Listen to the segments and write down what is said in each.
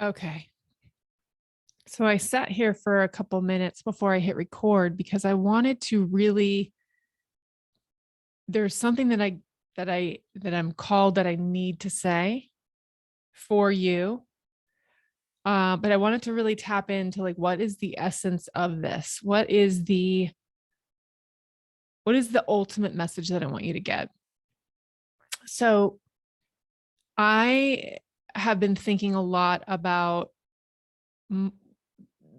Okay. So I sat here for a couple minutes before I hit record because I wanted to really, there's something that I'm called that I need to say for you. But I wanted to really tap into like, what is the essence of this? What is the ultimate message that I want you to get? So I have been thinking a lot about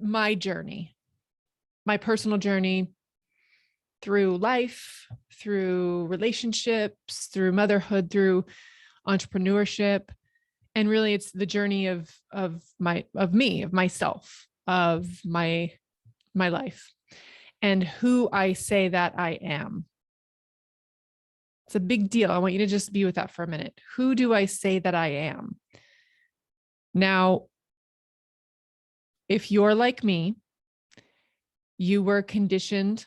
my journey, my personal journey through life, through relationships, through motherhood, through entrepreneurship. And really it's the journey of myself, of my life, and who I say that I am. It's a big deal. I want you to just be with that for a minute. Who do I say that I am? Now, if you're like me, you were conditioned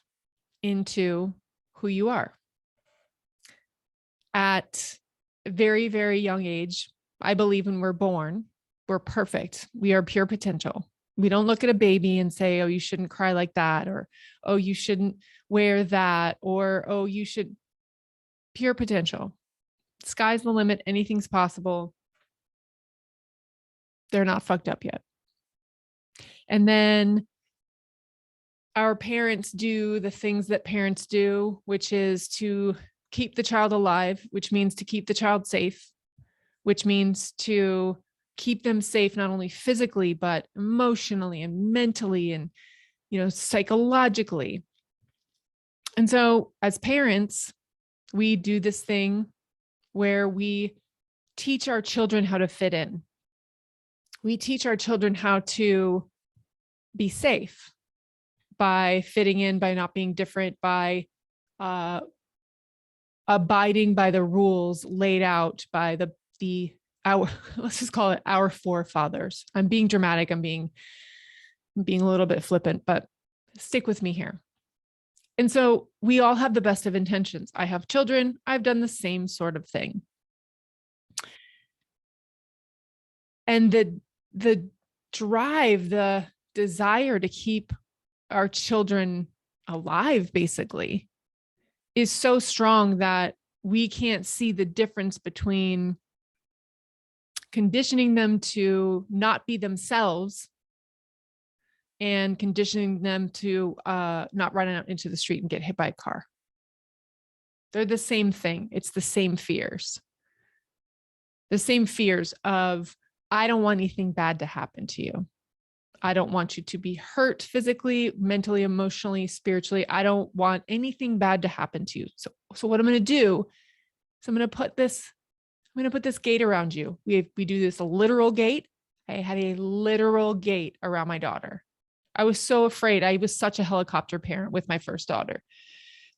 into who you are. At a very, very young age, I believe when we're born, we're perfect. We are pure potential. We don't look at a baby and say, oh, you shouldn't cry like that, or, oh, you shouldn't wear that, or, oh, you should. Pure potential. Sky's the limit. Anything's possible. They're not fucked up yet. And then our parents do the things that parents do, which is to keep the child alive, which means to keep the child safe, which means to keep them safe, not only physically, but emotionally and mentally and, psychologically. And so as parents, we do this thing where we teach our children how to fit in. We teach our children how to be safe by fitting in, by not being different, by abiding by the rules laid out by our let's just call it our forefathers. I'm being dramatic. I'm being a little bit flippant, but stick with me here. And so we all have the best of intentions. I have children. I've done the same sort of thing. And the drive, the desire to keep our children alive, basically, is so strong that we can't see the difference between conditioning them to not be themselves and conditioning them to not run out into the street and get hit by a car. They're the same thing. It's the same fears. The same fears of, I don't want anything bad to happen to you. I don't want you to be hurt physically, mentally, emotionally, spiritually. I don't want anything bad to happen to you. So what I'm going to do is I'm going to put this gate around you. We do this a literal gate. I had a literal gate around my daughter. I was so afraid. I was such a helicopter parent with my first daughter.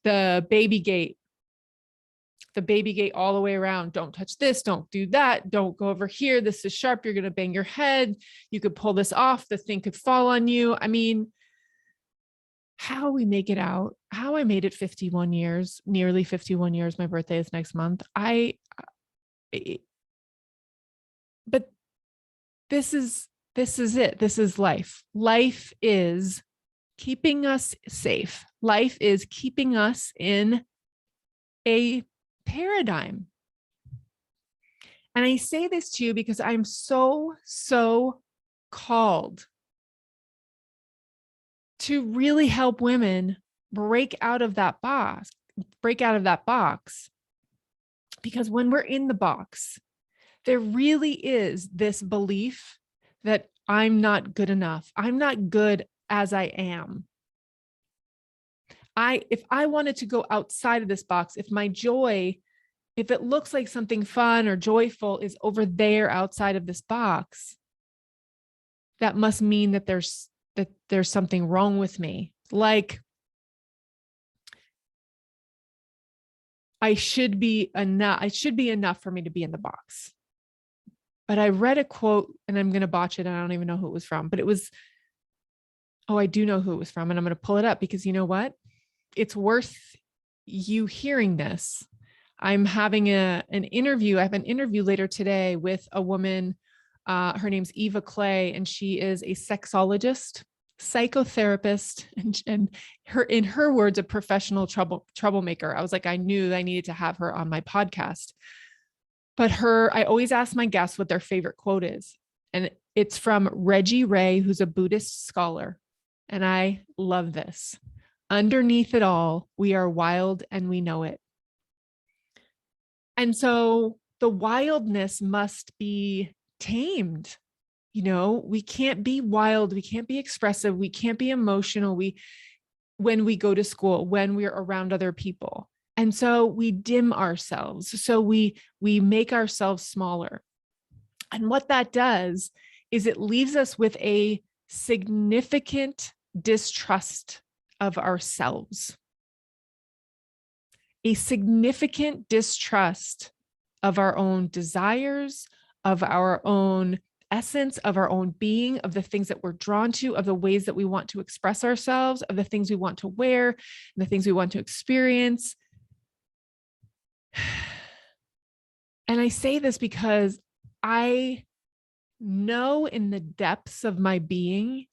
The baby gate all the way around. Don't touch this. Don't do that. Don't go over here. This is sharp. You're going to bang your head. You could pull this off. The thing could fall on you. I mean, how we make it out, how I made it 51 years, nearly 51 years. My birthday is next month. But this is it. This is life. Life is keeping us safe. Life is keeping us in a paradigm. And I say this to you because I'm so called to really help women break out of that box. Because when we're in the box, there really is this belief that I'm not good enough. I'm not good as I am. If I wanted to go outside of this box, if my joy, if it looks like something fun or joyful is over there outside of this box, that must mean that there's something wrong with me. Like I should be enough for me to be in the box. But I read a quote, and I'm going to botch it. And I don't even know who it was from, but it was, I do know who it was from. And I'm going to pull it up because you know what? It's worth you hearing this. I'm having an interview. I have an interview later today with a woman Her name's Eva Clay, and she is a sexologist, psychotherapist, and her, in her words, a professional troublemaker. I was like, I knew I needed to have her on my podcast. But I always ask my guests what their favorite quote is. And it's from Reggie Ray, who's a Buddhist scholar. And I love this. Underneath it all, we are wild and we know it. And so the wildness must be tamed. You know, we can't be wild. We can't be expressive. We can't be emotional. When we go to school, when we're around other people. And so we dim ourselves. So we make ourselves smaller. And what that does is it leaves us with a significant distrust of ourselves, a significant distrust of our own desires, of our own essence, of our own being, of the things that we're drawn to, of the ways that we want to express ourselves, of the things we want to wear, and the things we want to experience. And I say this because I know in the depths of my being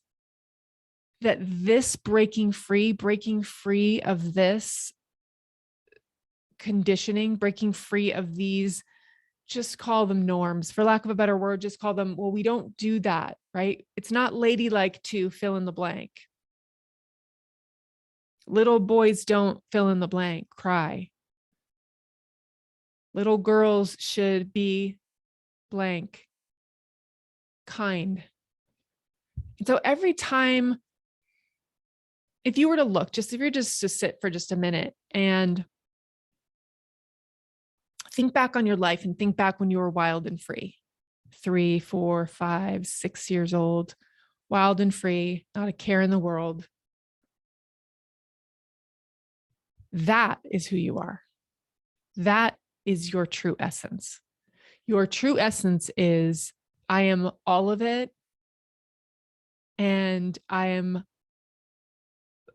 that this breaking free of this conditioning, breaking free of these, just call them norms, for lack of a better word, just call them, well, we don't do that, right? It's not ladylike to fill in the blank. Little boys don't fill in the blank, cry. Little girls should be blank, kind. And so every time, if you were to look, if you're just to sit for just a minute and think back on your life and think back when you were wild and free, 3, 4, 5, 6 years old, wild and free, not a care in the world. That is who you are. That is your true essence. Your true essence is, I am all of it. And I am,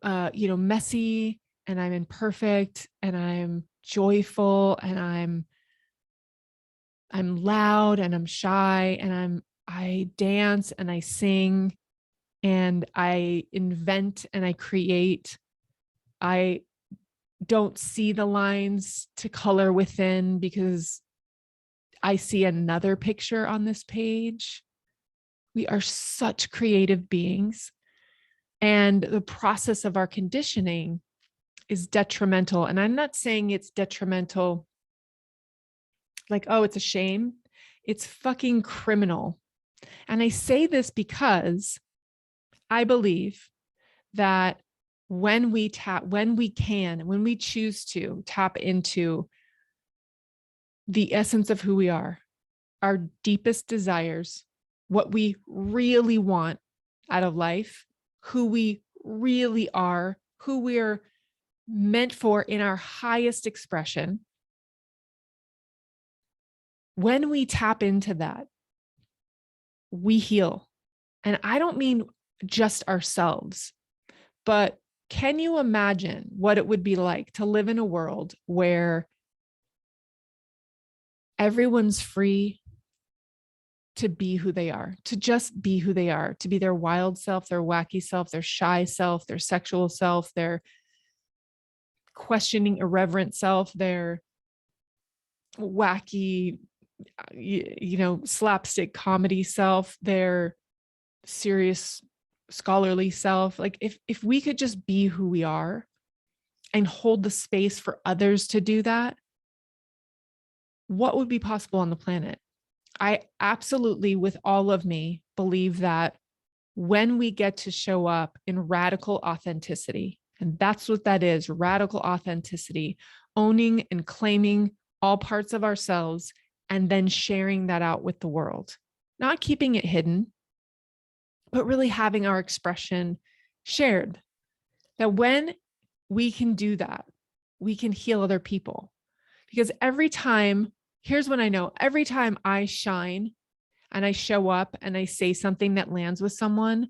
messy, and I'm imperfect, and I'm joyful, and I'm loud, and I'm shy, and I dance, and I sing, and I invent, and I create. I don't see the lines to color within because I see another picture on this page. We are such creative beings. And the process of our conditioning is detrimental. And I'm not saying it's detrimental like, oh, it's a shame. It's fucking criminal. And I say this because I believe that when we choose to tap into the essence of who we are, our deepest desires, what we really want out of life, who we really are, who we're meant for in our highest expression. When we tap into that, we heal. And I don't mean just ourselves, but can you imagine what it would be like to live in a world where everyone's free to be who they are, to just be who they are, to be their wild self, their wacky self, their shy self, their sexual self, their questioning, irreverent self, their wacky, slapstick comedy self, their serious scholarly self. Like if we could just be who we are and hold the space for others to do that, what would be possible on the planet? I absolutely, with all of me, believe that when we get to show up in radical authenticity, and that's what that is, radical authenticity, owning and claiming all parts of ourselves and then sharing that out with the world, not keeping it hidden, but really having our expression shared. That when we can do that, we can heal other people. Because every time, here's what I know, every time I shine and I show up and I say something that lands with someone,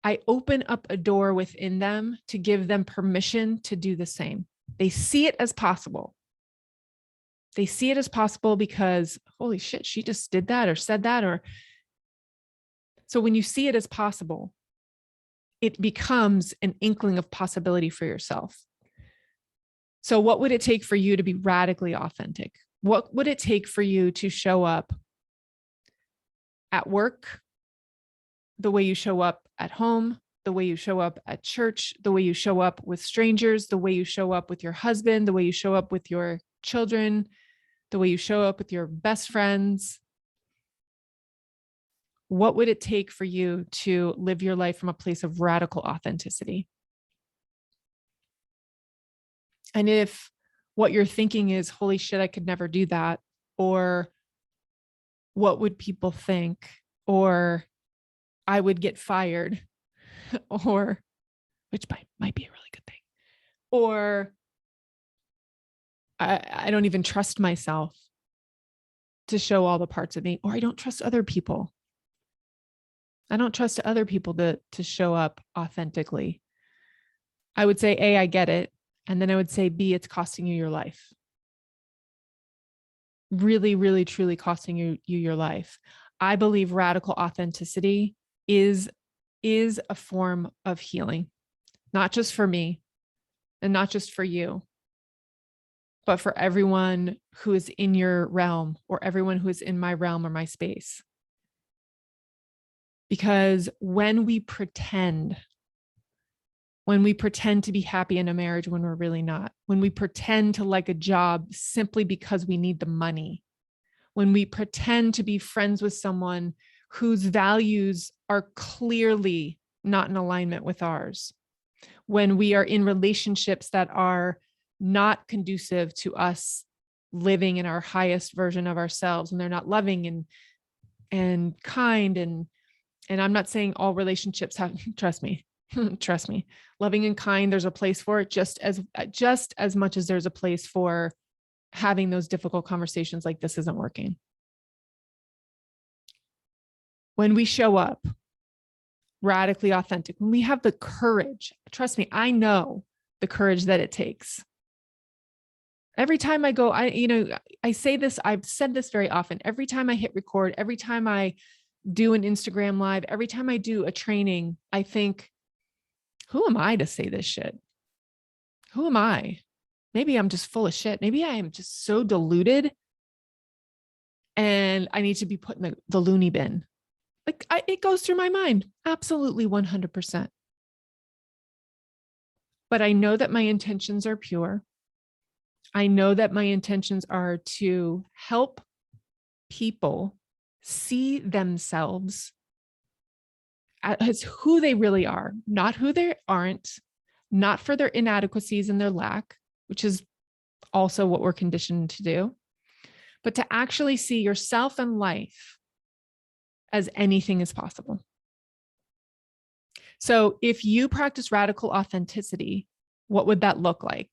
I open up a door within them to give them permission to do the same. They see it as possible. They see it as possible because, holy shit, she just did that or said that, or So when you see it as possible, it becomes an inkling of possibility for yourself. So what would it take for you to be radically authentic? What would it take for you to show up at work the way you show up at home, the way you show up at church, the way you show up with strangers, the way you show up with your husband, the way you show up with your children, the way you show up with your best friends? What would it take for you to live your life from a place of radical authenticity? And if what you're thinking is, holy shit, I could never do that, or what would people think, or I would get fired, or which might be a really good thing, or I don't even trust myself to show all the parts of me, or I don't trust other people. I don't trust other people to show up authentically. I would say, A, I get it. And then I would say, B, it's costing you your life. Really, really, truly costing you your life. I believe radical authenticity is a form of healing, not just for me and not just for you, but for everyone who is in your realm or everyone who is in my realm or my space. Because when we pretend to be happy in a marriage when we're really not, when we pretend to like a job simply because we need the money, when we pretend to be friends with someone whose values are clearly not in alignment with ours, when we are in relationships that are not conducive to us living in our highest version of ourselves, and they're not loving and kind, and I'm not saying all relationships have, trust me, loving and kind, there's a place for it just as much as there's a place for having those difficult conversations like this isn't working. When we show up radically authentic, when we have the courage, trust me, I know the courage that it takes. Every time I go, I say this, I've said this very often. Every time I hit record, every time I do an Instagram live, every time I do a training, I think, who am I to say this shit? Who am I? Maybe I'm just full of shit. Maybe I am just so deluded and I need to be put in the loony bin. It goes through my mind. Absolutely 100%. But I know that my intentions are pure. I know that my intentions are to help people see themselves as who they really are, not who they aren't, not for their inadequacies and their lack, which is also what we're conditioned to do, but to actually see yourself and life as anything is possible. So if you practice radical authenticity, what would that look like?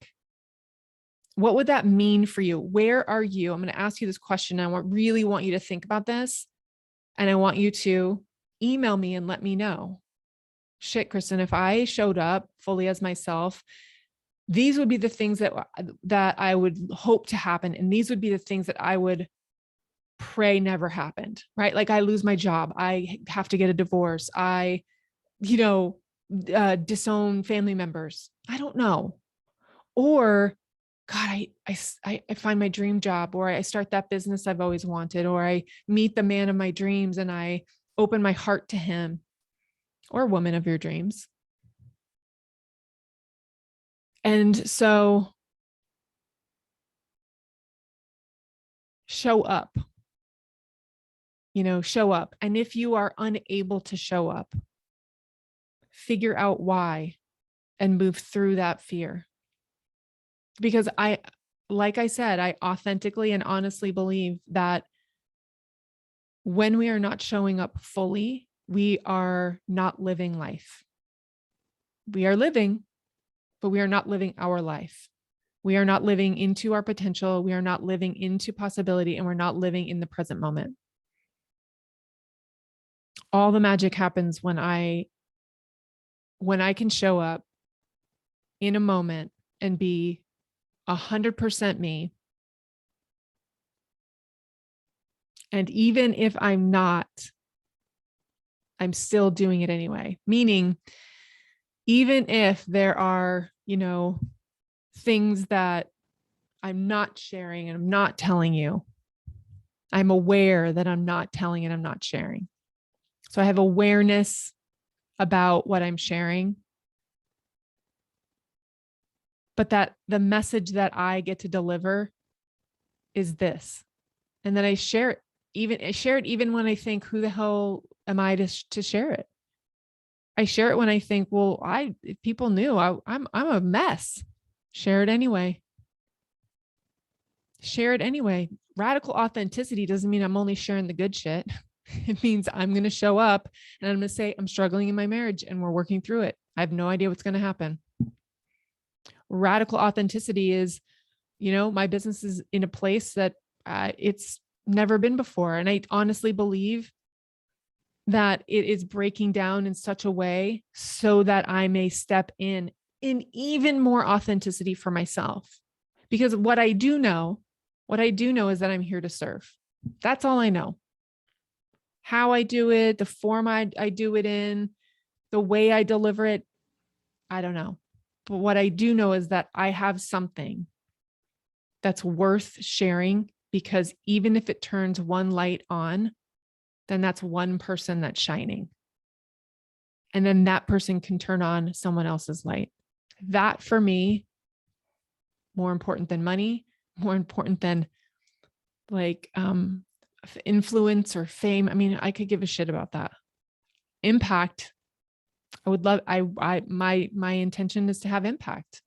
What would that mean for you? Where are you? I'm going to ask you this question. I really want you to think about this. And I want you to email me and let me know. Shit, Kristen, if I showed up fully as myself, these would be the things that I would hope to happen. And these would be the things that I would pray never happened, right? Like I lose my job. I have to get a divorce. I, disown family members. I don't know. Or God, I find my dream job, or I start that business I've always wanted, or I meet the man of my dreams and I open my heart to him, or woman of your dreams. And so show up, show up. And if you are unable to show up, figure out why and move through that fear. Because like I said, I authentically and honestly believe that when we are not showing up fully, we are not living life. We are living, but we are not living our life. We are not living into our potential. We are not living into possibility, and we're not living in the present moment. All the magic happens when I can show up in a moment and be 100% me. And even if I'm not I'm still doing it anyway. Meaning, even if there are, things that I'm not sharing and I'm not telling you, I'm aware that I'm not telling and I'm not sharing. So I have awareness about what I'm sharing, but that the message that I get to deliver is this. And then I share it. Even when I think, who the hell am I to share it? I share it when I think, well, if people knew I'm a mess. Share it anyway. Share it anyway. Radical authenticity doesn't mean I'm only sharing the good shit. It means I'm going to show up and I'm going to say, I'm struggling in my marriage and we're working through it. I have no idea what's going to happen. Radical authenticity is, my business is in a place that it's never been before. And I honestly believe that it is breaking down in such a way so that I may step in even more authenticity for myself. Because what I do know is that I'm here to serve. That's all I know. How I do it, the form I do it in, the way I deliver it, I don't know. But what I do know is that I have something that's worth sharing, because even if it turns one light on, then that's one person that's shining. And then that person can turn on someone else's light. That, for me, more important than money, more important than influence or fame. I mean, I could give a shit about that. Impact. I would love, my intention is to have impact.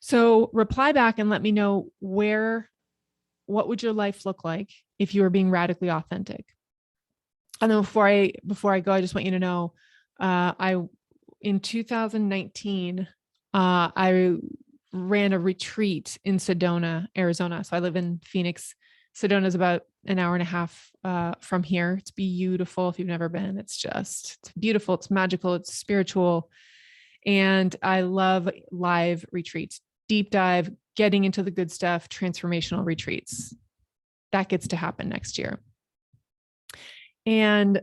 So reply back and let me know what would your life look like if you were being radically authentic? And then before I go, I just want you to know, in 2019, I ran a retreat in Sedona, Arizona. So I live in Phoenix. Sedona is about an hour and a half from here. It's beautiful. If you've never been, it's beautiful. It's magical. It's spiritual. And I love live retreats, deep dive, getting into the good stuff, transformational retreats. That gets to happen next year. And,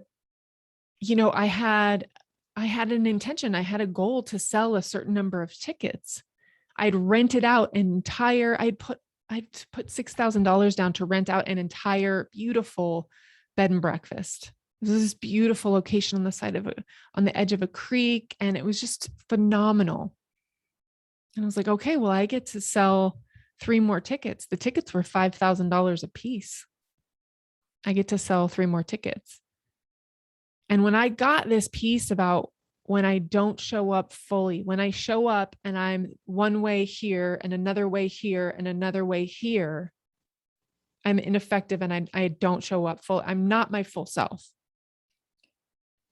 I had an intention. I had a goal to sell a certain number of tickets. I'd rented out I'd put $6,000 down to rent out an entire beautiful bed and breakfast. This is this beautiful location on the edge of a creek. And it was just phenomenal. And I was like, okay, well, I get to sell 3 more tickets. The tickets were $5,000 a piece. I get to sell 3 more tickets. And when I got this piece about when I don't show up fully, when I show up and I'm one way here and another way here and another way here, I'm ineffective and I don't show up full. I'm not my full self.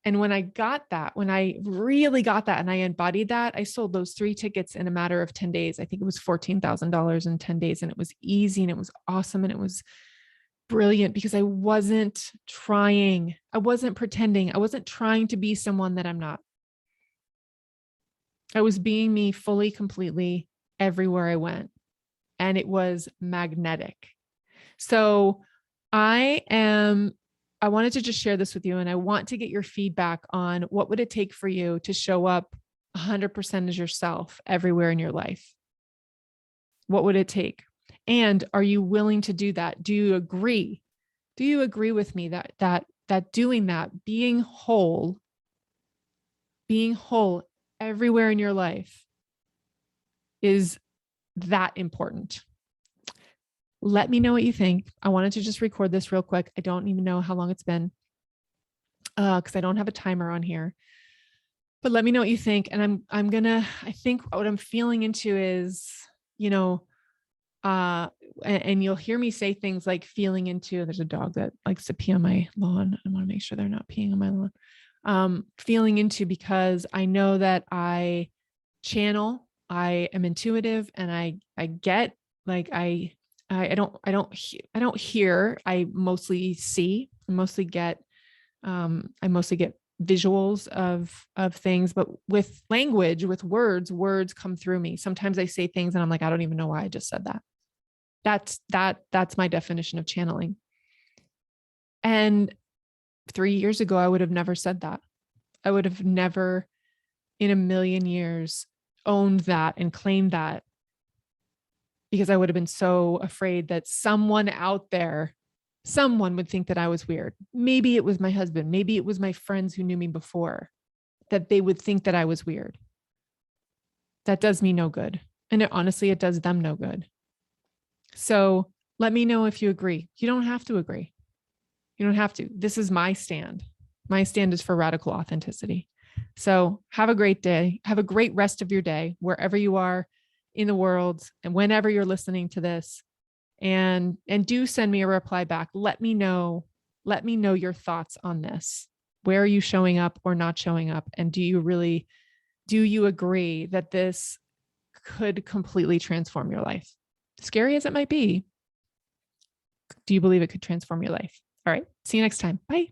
And when I really got that and I embodied that, I sold those 3 tickets in a matter of 10 days. I think it was $14,000 in 10 days. And it was easy and it was awesome. And it was brilliant because I wasn't trying. I wasn't pretending. I wasn't trying to be someone that I'm not. I was being me fully, completely everywhere I went. And it was magnetic. So I wanted to just share this with you. And I want to get your feedback on what would it take for you to show up 100% as yourself everywhere in your life? What would it take? And are you willing to do that? Do you agree? Do you agree with me that doing that, being whole everywhere in your life is that important? Let me know what you think. I wanted to just record this real quick. I don't even know how long it's been because I don't have a timer on here. But let me know what you think. And I think what I'm feeling into is, and you'll hear me say things like feeling into, there's a dog that likes to pee on my lawn. I want to make sure they're not peeing on my lawn. Feeling into, because I know that I channel, I am intuitive, and I get, like, I don't hear, I mostly see, I mostly get visuals of things, but with language, with words come through me. Sometimes I say things and I'm like, I don't even know why I just said that. That's my definition of channeling. And 3 years ago, I would have never said that. I would have never in a million years owned that and claimed that, because I would have been so afraid that someone out there, someone would think that I was weird. Maybe it was my husband. Maybe it was my friends who knew me before, that they would think that I was weird. That does me no good. And honestly, it does them no good. So let me know if you agree. You don't have to agree. You don't have to. This is my stand. My stand is for radical authenticity. So have a great day. Have a great rest of your day, wherever you are in the world and whenever you're listening to this. And do send me a reply back. Let me know your thoughts on this. Where are you showing up or not showing up? And do you agree that this could completely transform your life? Scary as it might be, do you believe it could transform your life? All right. See you next time. Bye.